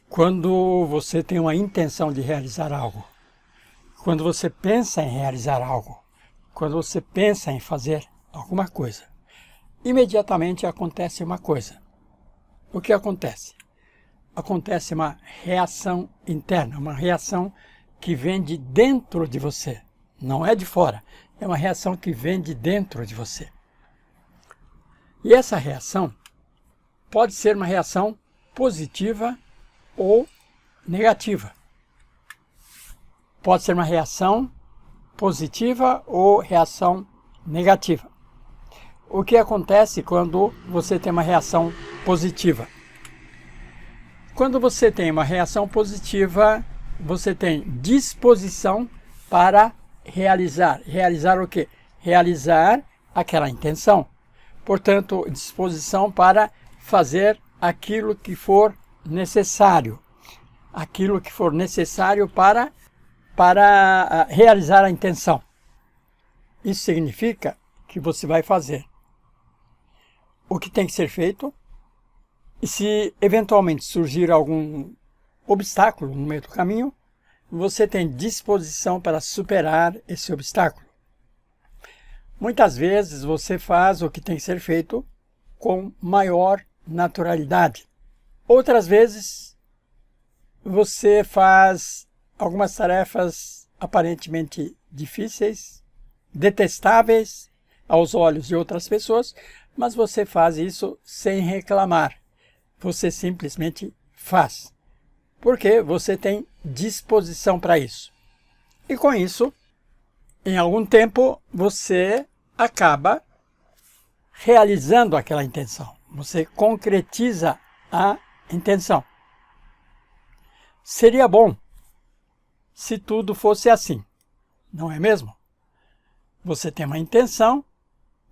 Quando você tem uma intenção de realizar algo, quando você pensa em realizar algo, quando você pensa em fazer alguma coisa, imediatamente acontece uma coisa. O que acontece? Acontece uma reação interna, uma reação que vem de dentro de você, não é de fora, é uma reação que vem de dentro de você. E essa reação pode ser uma reação positiva ou negativa. Pode ser uma reação positiva ou reação negativa. O que acontece quando você tem uma reação positiva? Quando você tem uma reação positiva, você tem disposição para realizar. Realizar o quê? Realizar aquela intenção. Portanto, disposição para fazer aquilo que for necessário. Aquilo que for necessário para realizar a intenção. Isso significa que você vai fazer o que tem que ser feito, e se eventualmente surgir algum obstáculo no meio do caminho, você tem disposição para superar esse obstáculo. Muitas vezes você faz o que tem que ser feito com maior naturalidade. Outras vezes você faz algumas tarefas aparentemente difíceis, detestáveis aos olhos de outras pessoas, mas você faz isso sem reclamar. Você simplesmente faz, porque você tem disposição para isso. E com isso, em algum tempo, você acaba realizando aquela intenção. Você concretiza a intenção. Seria bom se tudo fosse assim, não é mesmo? Você tem uma intenção,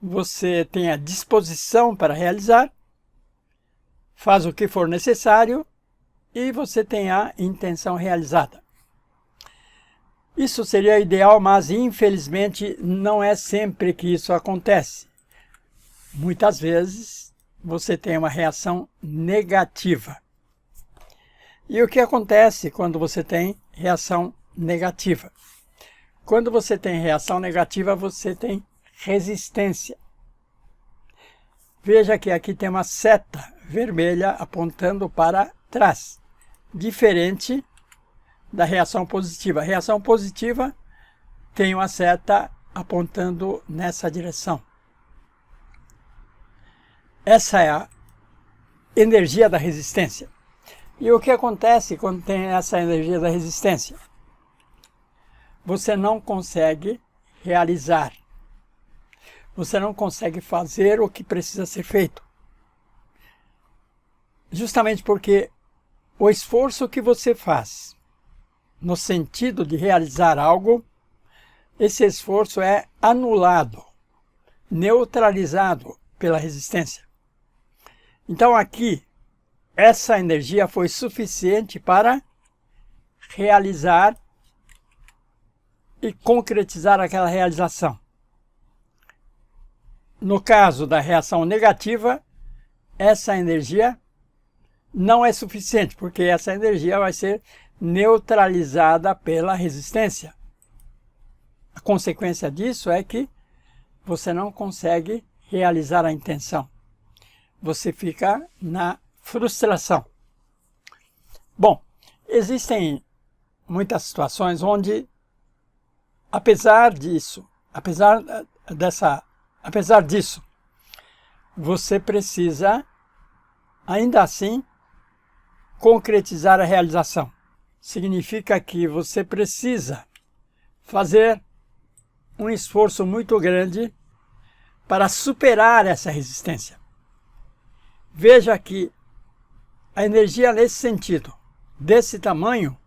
você tem a disposição para realizar, faz o que for necessário e você tem a intenção realizada. Isso seria ideal, mas infelizmente não é sempre que isso acontece. Muitas vezes você tem uma reação negativa. E o que acontece quando você tem reação negativa? Quando você tem reação negativa, você tem resistência. Veja que aqui tem uma seta vermelha apontando para trás, diferente da reação positiva. A reação positiva tem uma seta apontando nessa direção. Essa é a energia da resistência. E o que acontece quando tem essa energia da resistência? Você não consegue realizar. Você não consegue fazer o que precisa ser feito. Justamente porque o esforço que você faz no sentido de realizar algo, esse esforço é anulado, neutralizado pela resistência. Então aqui, essa energia foi suficiente para realizar e concretizar aquela realização. No caso da reação negativa, essa energia não é suficiente, porque essa energia vai ser neutralizada pela resistência. A consequência disso é que você não consegue realizar a intenção. Você fica na frustração. Bom, existem muitas situações onde, apesar disso, você precisa, ainda assim, concretizar a realização. Significa que você precisa fazer um esforço muito grande para superar essa resistência. Veja que a energia nesse sentido, desse tamanho,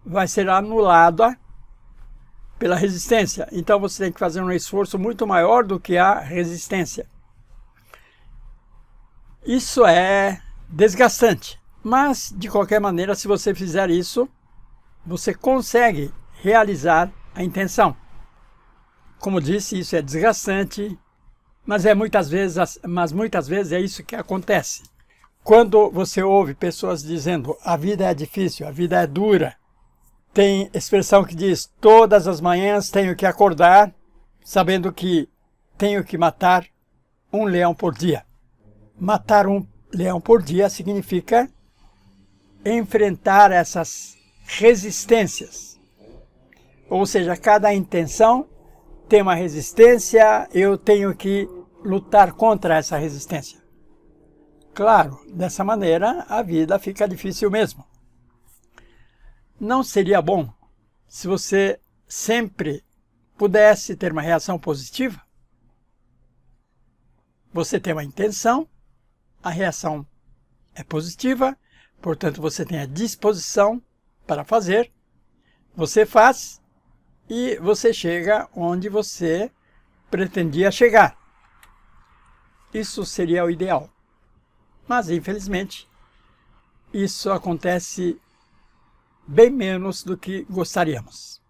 vai ser anulada pela resistência. Então você tem que fazer um esforço muito maior do que a resistência. Isso é desgastante, mas de qualquer maneira, se você fizer isso, você consegue realizar a intenção. Como disse, isso é desgastante, mas muitas vezes é isso que acontece. Quando você ouve pessoas dizendo a vida é difícil, a vida é dura, tem expressão que diz todas as manhãs tenho que acordar sabendo que tenho que matar um leão por dia. Matar um leão por dia significa enfrentar essas resistências. Ou seja, cada intenção tem uma resistência, eu tenho que lutar contra essa resistência. Claro, dessa maneira a vida fica difícil mesmo. Não seria bom se você sempre pudesse ter uma reação positiva? Você tem uma intenção, a reação é positiva, portanto você tem a disposição para fazer, você faz e você chega onde você pretendia chegar. Isso seria o ideal. Mas, infelizmente, isso acontece bem menos do que gostaríamos.